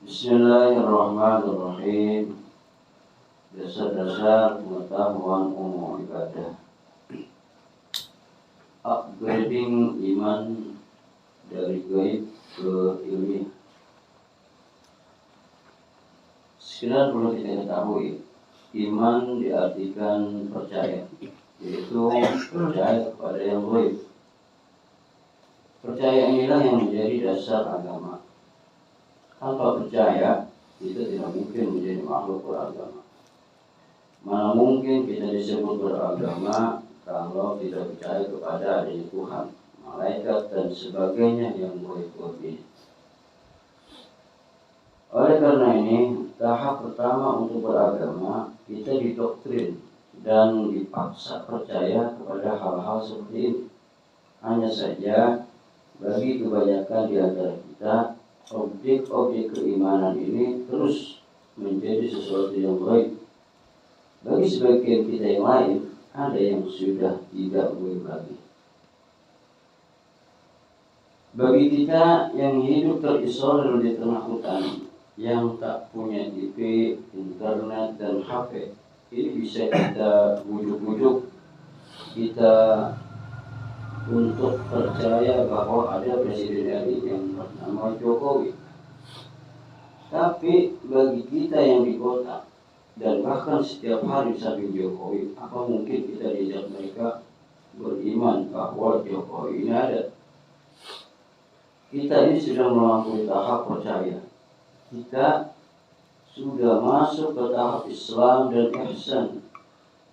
Bismillahirrahmanirrahim. Dasar-dasar pengetahuan umum ibadah. Upgrading iman dari gaib ke ilmiah. Sekedar perlu kita ketahui, iman diartikan percaya, yaitu percaya kepada yang gaib. Percaya inilah yang menjadi dasar agama. Tanpa percaya, kita tidak mungkin menjadi makhluk beragama. Mana mungkin kita disebut beragama kalau tidak percaya kepada adanya Tuhan, malaikat dan sebagainya yang gaib ini. Oleh karena ini, tahap pertama untuk beragama, kita didoktrin dan dipaksa percaya kepada hal-hal seperti ini. Hanya saja, bagi kebanyakan di antara kita, objek-objek keimanan ini terus menjadi sesuatu yang gaib. Bagi sebagian kita yang lain, ada yang sudah tidak gaib lagi. Bagi kita yang hidup terisolir di tengah hutan, yang tak punya TV, internet, dan HP, ini bisa kita bujuk-bujuk kita untuk percaya bahwa ada Presiden RI yang bernama Jokowi. Tapi bagi kita yang di kota dan bahkan setiap hari samping Jokowi, apa mungkin kita diajak mereka beriman bahwa Jokowi ini ada? Kita ini sudah melampaui tahap percaya. Kita sudah masuk ke tahap Islam dan ihsan.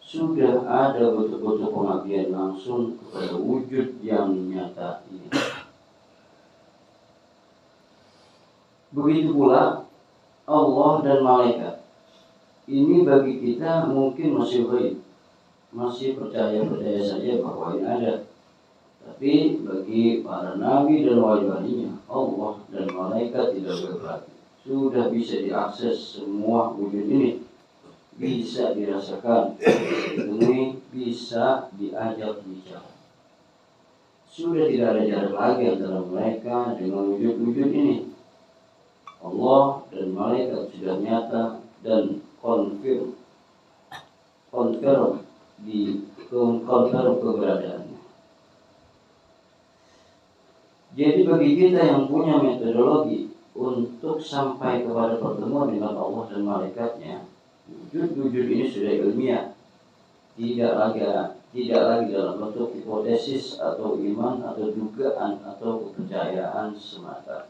Sudah ada betul-betul pengabdian langsung kepada wujud yang nyata ini. Begitu pula Allah dan malaikat. Ini bagi kita mungkin masih gaib, masih percaya saja bahwa ini ada. Tapi bagi para nabi dan wali-walinya, Allah dan malaikat tidak gaib lagi. Sudah bisa diakses semua wujud ini. Bisa dirasakan, ditemui, bisa diajak bicara. Sudah tidak ada jarak lagi antara mereka dengan wujud-wujud ini. Allah dan malaikat sudah nyata dan konfirm keberadaannya. Jadi bagi kita yang punya metodologi untuk sampai kepada pertemuan dengan Allah dan malaikatnya, wujud-wujud ini sudah ilmiah, tidak lagi dalam bentuk hipotesis atau iman atau dugaan atau kepercayaan semata.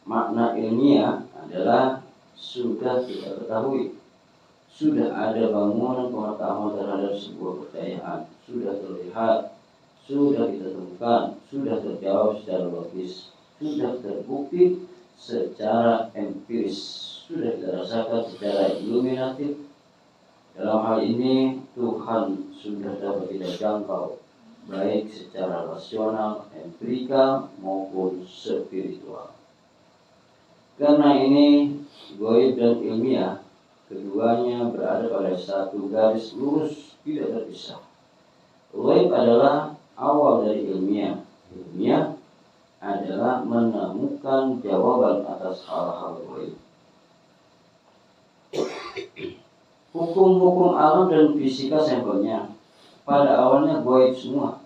Makna ilmiah adalah sudah kita ketahui, sudah ada bangunan pengetahuan terhadap sebuah kepercayaan, sudah terlihat, sudah kita temukan, sudah terjawab secara logis, sudah terbukti secara empiris, sudah kita rasakan secara iluminatif. Dalam hal ini Tuhan sudah dapat kita jangkau, baik secara rasional, empirikal maupun spiritual. Karena ini gaib dan ilmiah, keduanya berada pada satu garis lurus, tidak terpisah. Gaib adalah awal dari ilmiah. Ilmiah adalah menemukan jawaban atas hal-hal gaib. Hukum-hukum alam dan fisika sampelnya pada awalnya gaib semua.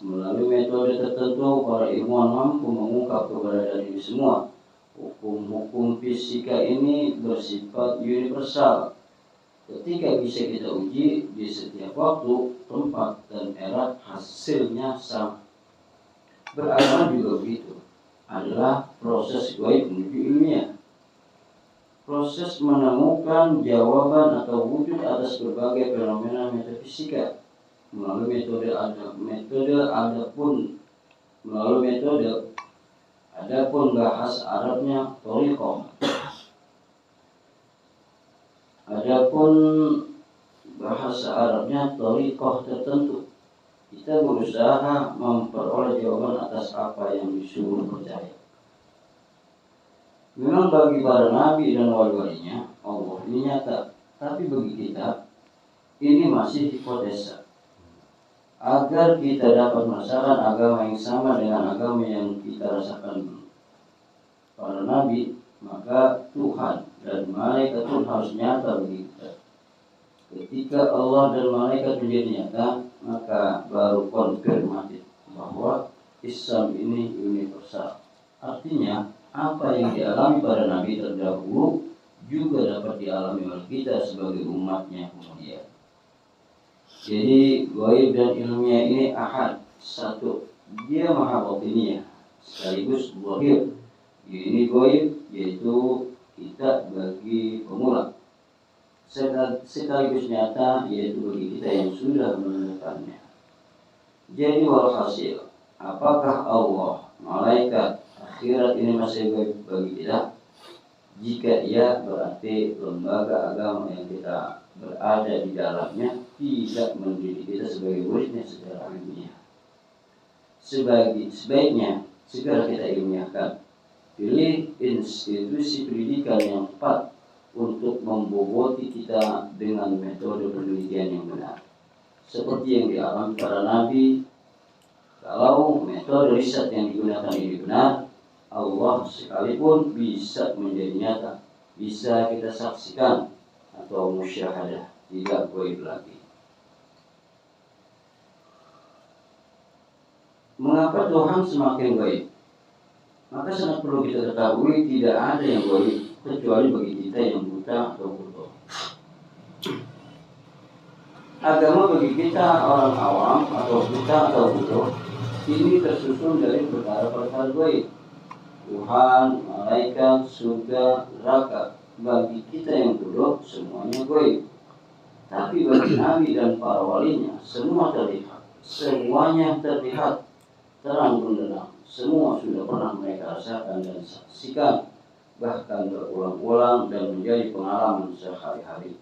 Melalui metode tertentu, para ilmuwan mampu mengungkap keberadaan ini semua. Hukum-hukum fisika ini bersifat universal. Ketika bisa kita uji di setiap waktu, tempat, dan era, hasilnya sama. Beragama juga begitu. Adalah proses gaib menuju ilmiah. Proses menemukan jawaban atau wujud atas berbagai fenomena metafisika melalui metode adapun bahasa Arabnya thariqah. Adapun bahasa Arabnya thariqah tertentu. Kita berusaha memperoleh jawaban atas apa yang disuruh percaya. Memang bagi para nabi dan wali-walinya, Allah ini nyata. Tapi bagi kita, ini masih hipotesa. Agar kita dapat merasakan agama yang sama dengan agama yang kita rasakan para nabi, maka Tuhan dan malaikat pun harus nyata bagi kita. Ketika Allah dan malaikat menjadi nyata, maka baru konfirmatif bahwa Islam ini universal. Artinya, apa yang dialami para nabi terdahulu juga dapat dialami oleh kita sebagai umatnya kemudian. Jadi gaib dan ilmiah ini ahad, satu, dia maha batiniyah sekaligus zahir. Ini gaib yaitu kita bagi pemula, sekaligus nyata yaitu bagi kita yang sudah menemukannya. Jadi walhasil, apakah Allah, malaikat, akhirat ini masih gaib bagi kita? Jika iya, berarti lembaga agama yang kita berada di dalamnya tidak mendidik kita sebagai muridnya secara ilmiah. Sebaiknya segera kita ilmiahkan. Pilih institusi pendidikan yang tepat untuk memboboti kita dengan metode penelitian yang benar. Seperti yang dialami para nabi, kalau metode riset yang digunakan ini benar, Allah sekalipun bisa menjadi nyata, bisa kita saksikan atau musyahadah, tidak gaib lagi. Mengapa Tuhan semakin gaib? Maka sangat perlu kita ketahui tidak ada yang gaib kecuali bagi kita yang buta atau bodoh. Agama bagi kita orang awam atau buta atau bodoh ini tersusun dari perkara-perkara gaib. Tuhan, malaikat, surga, neraka. Bagi kita yang bodoh semuanya gaib. Tapi bagi nabi dan para walinya semua terlihat. Semuanya terlihat terang benderang. Semua sudah pernah mereka rasakan dan saksikan, bahkan berulang-ulang dan menjadi pengalaman sehari-hari.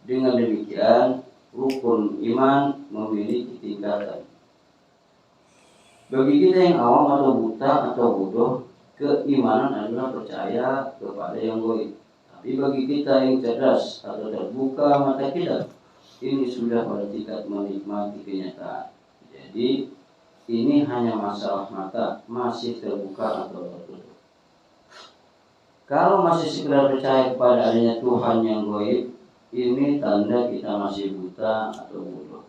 Dengan demikian, rukun iman memiliki tingkatan. Bagi kita yang awam atau buta atau bodoh, keimanan adalah percaya kepada yang gaib. Tapi bagi kita yang cerdas atau terbuka mata kita, ini sudah pada tingkat menikmati kenyataan. Jadi ini hanya masalah mata, masih terbuka atau tertutup. Kalau masih sekedar percaya kepada adanya Tuhan yang gaib, ini tanda kita masih buta atau bodoh.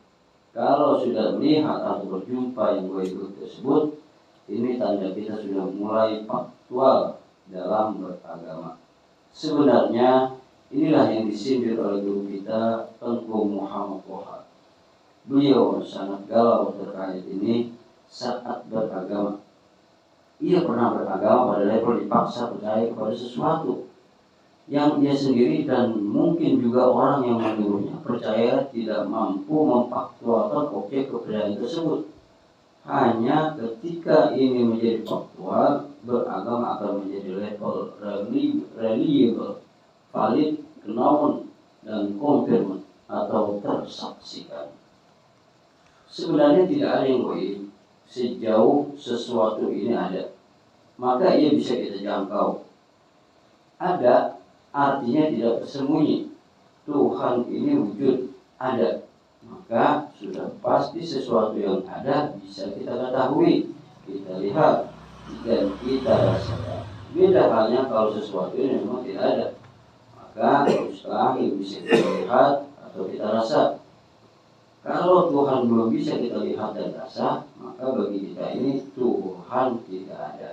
Kalau sudah melihat atau berjumpa yang gaib tersebut, ini tanda kita sudah mulai faktual dalam beragama. Sebenarnya inilah yang disindir oleh guru kita, Tengku Muhammad Wahab. Beliau sangat galau terkait ini saat beragama. Ia pernah beragama pada level dipaksa percaya kepada sesuatu yang ia sendiri dan mungkin juga orang yang menyuruhnya percaya tidak mampu memfaktualkan objek kepercayaan tersebut. Hanya ketika ini menjadi faktual, beragama akan menjadi level reliable, valid, known, dan confirmed atau tersaksikan. Sebenarnya tidak ada yang gaib sejauh sesuatu ini ada, maka ia bisa kita jangkau. Ada artinya tidak tersembunyi. Tuhan ini wujud, ada, maka sudah pasti sesuatu yang ada bisa kita ketahui, kita lihat, dan kita rasakan. Beda halnya kalau sesuatu ini memang tidak ada, maka mustahil bisa kita lihat atau kita rasa. Kalau Tuhan belum bisa kita lihat dan rasa, maka bagi kita ini Tuhan tidak ada,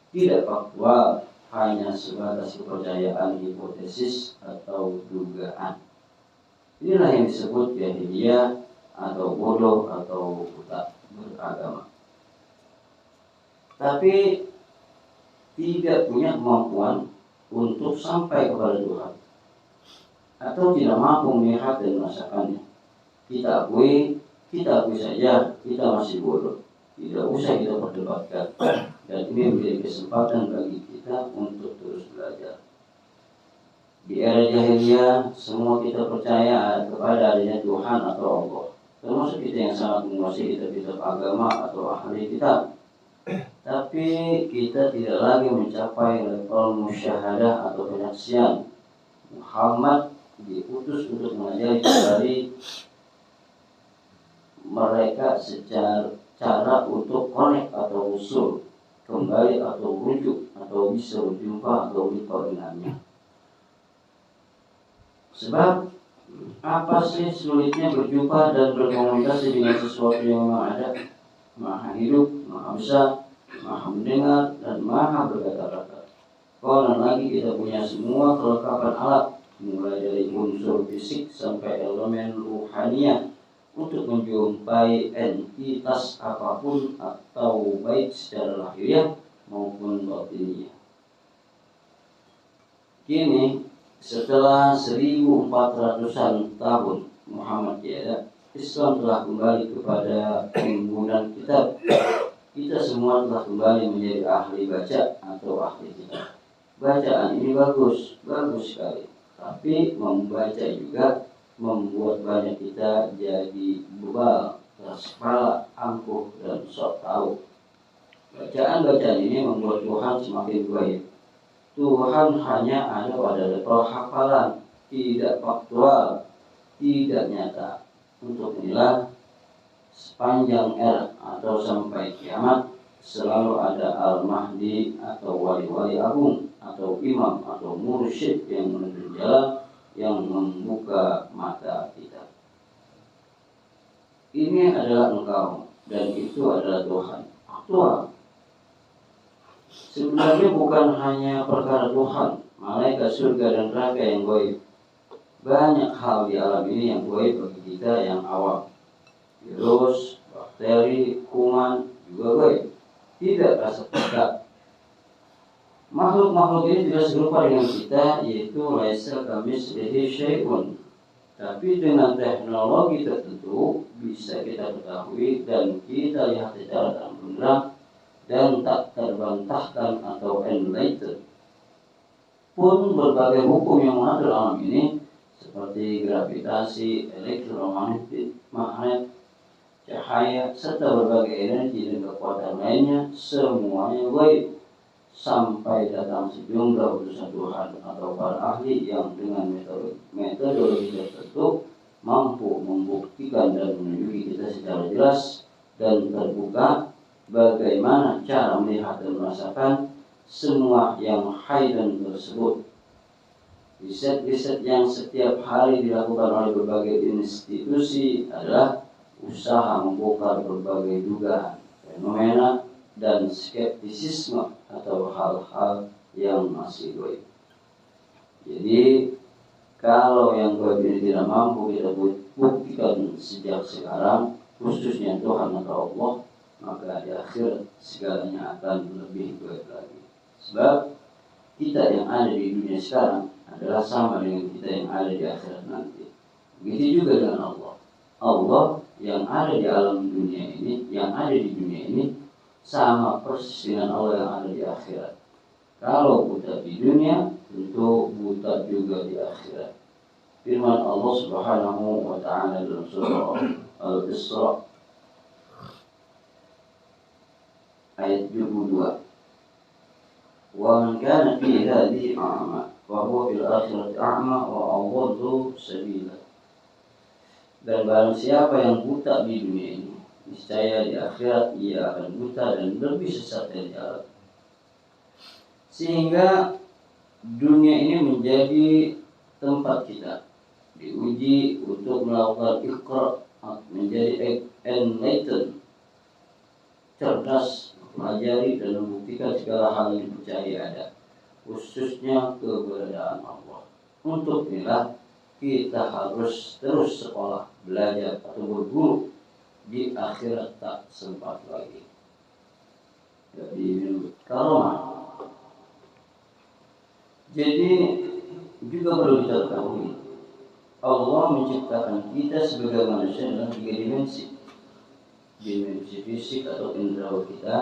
tidak faktual, hanya sebatas kepercayaan, hipotesis atau dugaan. Inilah yang disebut jahiliyah atau bodoh atau buta beragama. Tapi tidak punya kemampuan untuk sampai kepada Tuhan, atau tidak mampu melihat dan merasakannya. Kita akui saja kita masih bodoh. Tidak usah kita perdebatkan. Dan ini menjadi kesempatan bagi kita untuk terus belajar. Di era jahiliyah, semua kita percaya kepada adanya Tuhan atau Allah. Termasuk kita yang sangat menguasai kitab-kitab agama atau ahli kitab. Tapi kita tidak lagi mencapai level musyahadah atau penyaksian. Muhammad diutus untuk mengajari kembali mereka secara cara untuk connect atau usul kembali atau rujuk atau bisa berjumpa atau berjumpa dengannya. Sebab apa sih sulitnya berjumpa dan berkomunikasi dengan sesuatu yang memang ada, maha hidup, maha besar, maha mendengar, dan maha berkata-kata. Konon lagi kita punya semua kelengkapan alat, mulai dari unsur fisik sampai elemen ruhaniah, untuk menjumpai entitas apapun atau baik secara lahiriah maupun batiniah. Kini setelah 1400-an tahun Muhammad tiada, Islam telah kembali kepada timbunan kitab. Kita semua telah kembali menjadi ahli baca atau ahli kitab. Bacaan ini bagus sekali. Tapi membaca juga membuat banyak kita jadi bebal, keras kepala, angkuh, dan sok tahu. Bacaan-bacaan ini membuat Tuhan semakin baik. Tuhan hanya ada pada level hafalan, tidak faktual, tidak nyata. Untuk inilah sepanjang era atau sampai kiamat selalu ada Al-Mahdi atau wali-wali agung atau imam atau mursyid yang menunjuk jalan, yang membuka mata kita. Ini adalah engkau dan itu adalah Tuhan. Aktual. Sebenarnya bukan hanya perkara Tuhan, malaikat, surga dan neraka yang gaib. Banyak hal di alam ini yang gaib bagi kita yang awam. Virus, bakteri, kuman juga gaib. Tidak rasa dekat. Makhluk-makhluk ini tidak serupa dengan kita, yaitu laisa kamitslihi syai'un. Tapi dengan teknologi tertentu bisa kita ketahui dan kita lihat secara terang-benderang dan tak terbantahkan atau enlightened. Pun berbagai hukum yang mengatur alam ini seperti gravitasi, elektromagnetik, magnet, cahaya, serta berbagai energi dan kekuatan lainnya, semuanya gaib. Sampai datang sejumlah utusan Tuhan atau para ahli yang dengan metodologi tertentu mampu membuktikan dan menunjuki kita secara jelas dan terbuka bagaimana cara melihat dan merasakan semua yang hidden tersebut. Riset-riset yang setiap hari dilakukan oleh berbagai institusi adalah usaha membongkar berbagai dugaan, fenomena, dan skeptisisme atau hal-hal yang masih gaib. Jadi kalau yang gaib ini tidak mampu kita buktikan sejak sekarang, khususnya Tuhan atau Allah, maka di akhir segalanya akan lebih gaib lagi. Sebab kita yang ada di dunia sekarang adalah sama dengan kita yang ada di akhirat nanti. Begitu juga dengan Allah. Allah yang ada di alam dunia ini, yang ada di dunia ini, sama persis dengan Allah yang ada di akhirat. Kalau buta di dunia, tentu buta juga di akhirat. Firman Allah Subhanahu wa ta'ala dalam surah Al-Isra ayat 72. Wa man kana fi hadhihi a'ma wa huwa fil akhirati a'ma wa adallu sabila. Dan barang siapa yang buta di dunia ini, niscaya di akhirat ia akan buta dan lebih sesat dari jalan. Sehingga dunia ini menjadi tempat kita diuji untuk melakukan iqra, menjadi enlightened, cerdas, mempelajari dan membuktikan segala hal yang dipercayai ada, khususnya keberadaan Allah. Untuk inilah kita harus terus sekolah, belajar atau berguru. Di akhirat tak sempat lagi. Jadi karomah. Jadi juga perlu kita ketahui, Allah menciptakan kita sebagai manusia dalam 3 dimensi. Dimensi fisik atau indera kita,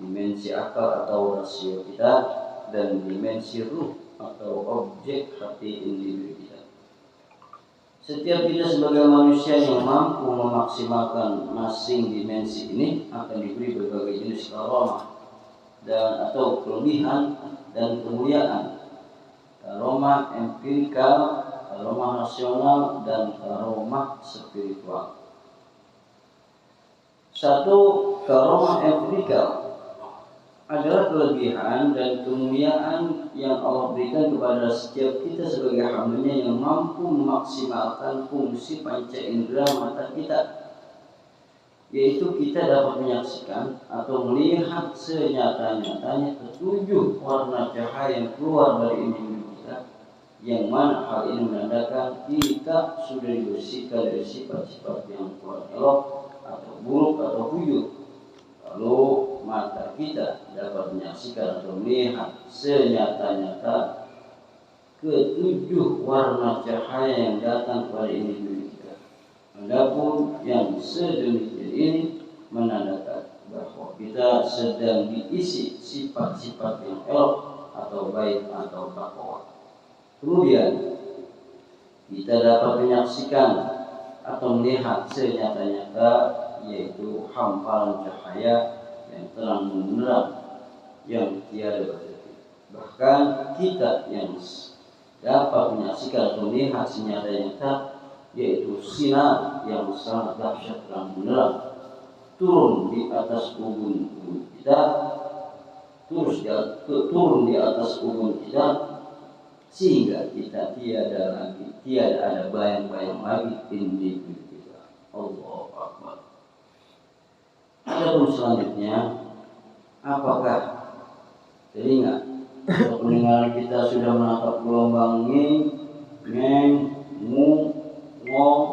dimensi akal atau rasio kita, dan dimensi ruh atau objek hati individu kita. Setiap kita sebagai manusia yang mampu memaksimalkan masing dimensi ini akan diberi berbagai jenis karomah dan atau kelebihan dan kemuliaan. Karomah empirikal, karomah nasional, dan karomah spiritual. Satu, karomah empirikal. adalah kelebihan dan kemuliaan yang Allah berikan kepada setiap kita sebagai hambanya yang mampu memaksimalkan fungsi panca indera mata kita, yaitu kita dapat menyaksikan atau melihat senyata-nyatanya ketujuh warna cahaya yang keluar dari individu kita, yang mana hal ini menandakan kita sudah dibersihkan dari sifat-sifat yang kurang elok atau buruk atau bujur. Lalu mata kita dapat menyaksikan atau melihat senyata-nyata ketujuh warna cahaya yang datang kepada individu kita. Adapun yang sedemikian ini menandakan bahwa kita sedang diisi sifat-sifat yang elok atau baik atau takwa. Kemudian kita dapat menyaksikan atau melihat senyata-nyata yaitu hamparan cahaya yang terang benderang yang tiada batas. Bahkan kita yang dapat menyaksikan atau melihat senyata-nyata yaitu sinar yang sangat dahsyat terang benderang turun di atas ubun kita, turun di atas ubun kita, sehingga kita tiada ada bayang-bayang lagi individu kita. Allahu Akbar. Adapun selanjutnya, apakah teringat atau pendengaran kita sudah menangkap gelombang ngi, ngeng, mu, ngong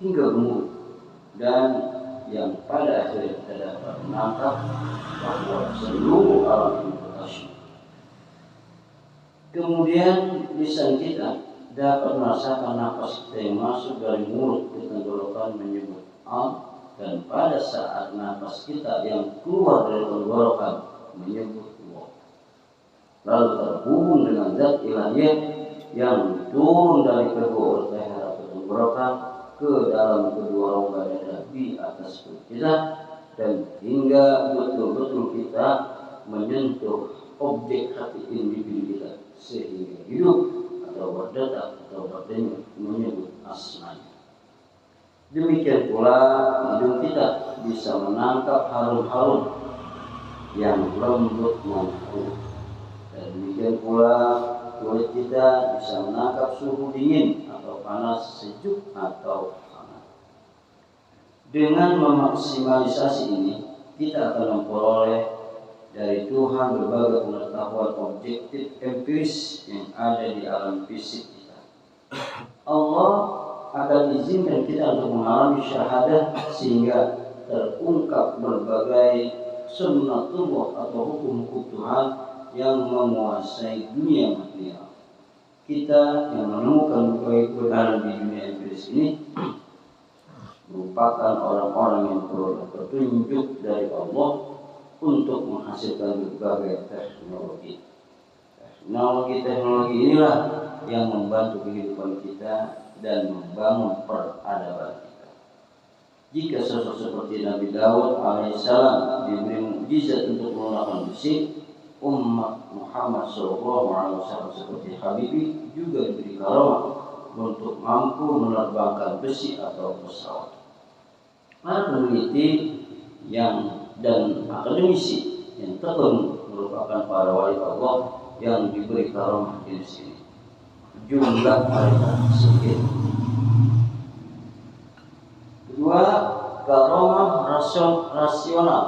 hingga gemuk, dan yang pada akhirnya kita dapat menangkap bahwa seluruh alam ini bertasya. Kemudian lisan kita dapat merasakan nafas kita yang masuk dari mulut ke tenggorokan menyebut al, dan pada saat nafas kita yang keluar dari tenggorokan menyebut wa. Lalu terhubung dengan zat ilahiyah yang turun dari kedua urat leher atau tenggorokan ke dalam kedua rongga dada di atas perut kita, dan hingga betul-betul kita menyentuh objek hati individu kita sehingga hidup atau berdetak atau berdenyut menyebut asmanya. Demikian pula hidung kita bisa menangkap harum-harum yang lembut manis. Dan demikian pula kulit kita bisa menangkap suhu dingin atau panas, sejuk atau hangat. Dengan memaksimalisasi ini, kita akan memperoleh dari Tuhan berbagai pengetahuan objektif empiris yang ada di alam fisik kita. Allah akan izinkan kita untuk mengalami syahadah sehingga terungkap berbagai sunnatullah atau hukum-hukum Tuhan yang menguasai dunia material. Kita yang menemukan berbagai kebenaran di dunia empiris ini merupakan orang-orang yang peroleh petunjuk dari Allah untuk menghasilkan berbagai teknologi. Teknologi inilah yang membantu kehidupan kita dan membangun peradaban kita. Jika sosok seperti Nabi Daud alaihissalam diberi mukjizat untuk menggunakan besi, umat Muhammad SAW seperti Habibie juga diberi karamah untuk mampu menerbangkan besi atau pesawat. Para peneliti dan akademisi yang tekun merupakan para wali Allah yang diberi karamah di sini. Jumlah mereka sedikit. Kedua, karamah rasional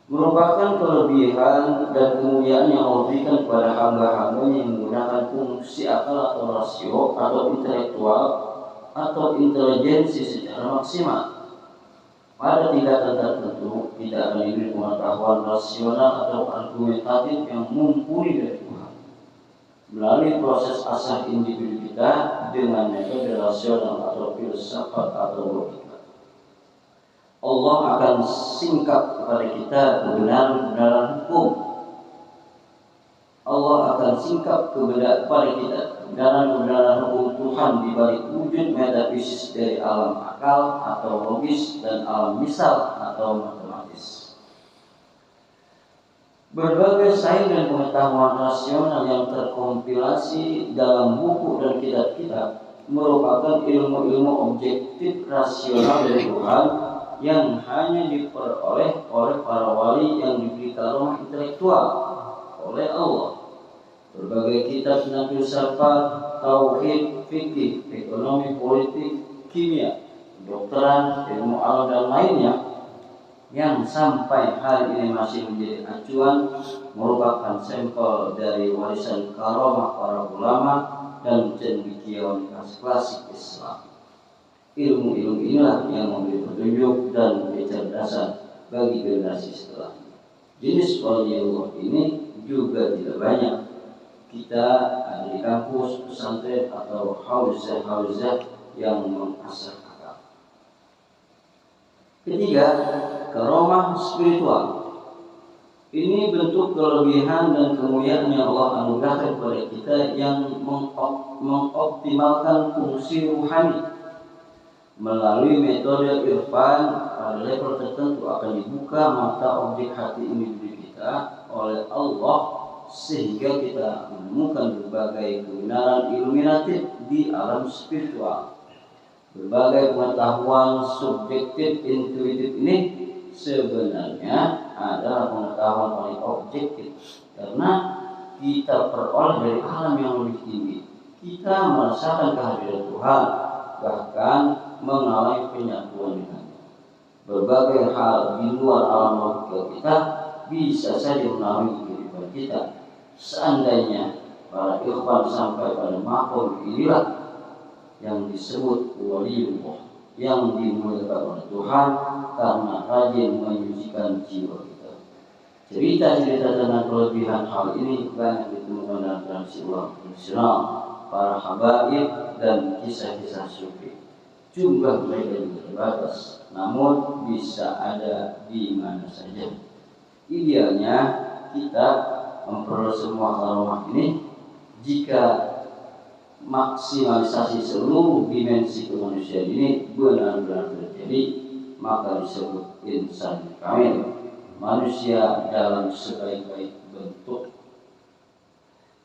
merupakan kelebihan dan kemuliaan yang Allah berikan kepada hamba-hambanya yang menggunakan fungsi akal atau rasio atau intelektual atau intelijensi secara maksimal. Pada tingkatan tertentu tidak akan diberi pengetahuan rasional atau argumentatif yang mumpuni dari Tuhan. Melalui proses asah individu kita dengan metode rasional atau filsafat atau logika, Allah akan singkap kepada kita kebenaran hukum. Allah akan singkap kepada kita kebenaran hukum Tuhan di balik wujud metafisis dari alam akal atau logis dan alam misal atau matematis. Berbagai sains dan pengetahuan rasional yang terkompilasi dalam buku dan kitab-kitab merupakan ilmu-ilmu objektif rasional dari Tuhan yang hanya diperoleh oleh para wali yang diberi karomah intelektual oleh Allah. Berbagai kitab tentang filsafat, tauhid, fikih, ekonomi, politik, kimia, kedokteran, ilmu alam dan lainnya yang sampai hari ini masih menjadi acuan merupakan sampel dari warisan karomah para ulama dan cendekiawan klasik Islam. Ilmu-ilmu inilah yang memberi petunjuk dan kecerdasan bagi generasi setelah. Jenis waliullah ini juga tidak banyak. Kita ada di kampus, pesantren atau hauzah-hauzah yang mengasah akal. Ketiga, karomah spiritual. Ini bentuk kelebihan dan kemuliaan yang Allah anugerahkan kepada kita yang mengoptimalkan fungsi ruhani. Melalui metode irfan pada level tertentu akan dibuka mata objek hati individu kita oleh Allah sehingga kita menemukan berbagai kebenaran iluminatif di alam spiritual. Berbagai pengetahuan subjektif intuitif ini sebenarnya adalah pengetahuan paling objektif karena kita peroleh dari alam yang lebih tinggi. Kita merasakan kehadiran Tuhan, bahkan mengalami penyatuan dengannya. Berbagai hal di luar alam logika kita bisa saja menaungi kehidupan kita. Seandainya para ikhwan sampai pada maqam inilah yang disebut waliullah, yang dimuliakan oleh Tuhan karena rajin menyucikan jiwa kita. Cerita-cerita tentang kelebihan hal ini banyak ditemukan dalam tradisi ulama tradisional, para habaib dan kisah-kisah sufi. Jumlah mereka juga terbatas, namun bisa ada di mana saja. Idealnya kita memperoleh semua karomah ini jika maksimalisasi seluruh dimensi kemanusiaan ini benar-benar terjadi, maka disebut insan kamil, manusia dalam sebaik-baik bentuk.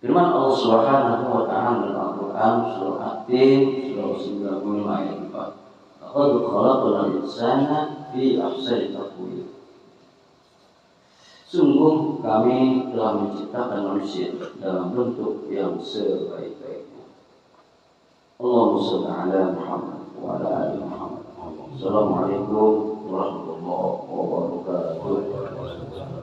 Firman Allah Subhanahu wa ta'ala dalam Al-Qur'an surah At-Tin surah 95 ayat 4. Laqad khalaqnal insana fi ahsani taqwim. Sungguh kami telah menciptakan manusia dalam bentuk yang sebaik-baiknya. Allahumma shalli ala Muhammad wa ala ali Muhammad. Assalamualaikum warahmatullahi wabarakatuh.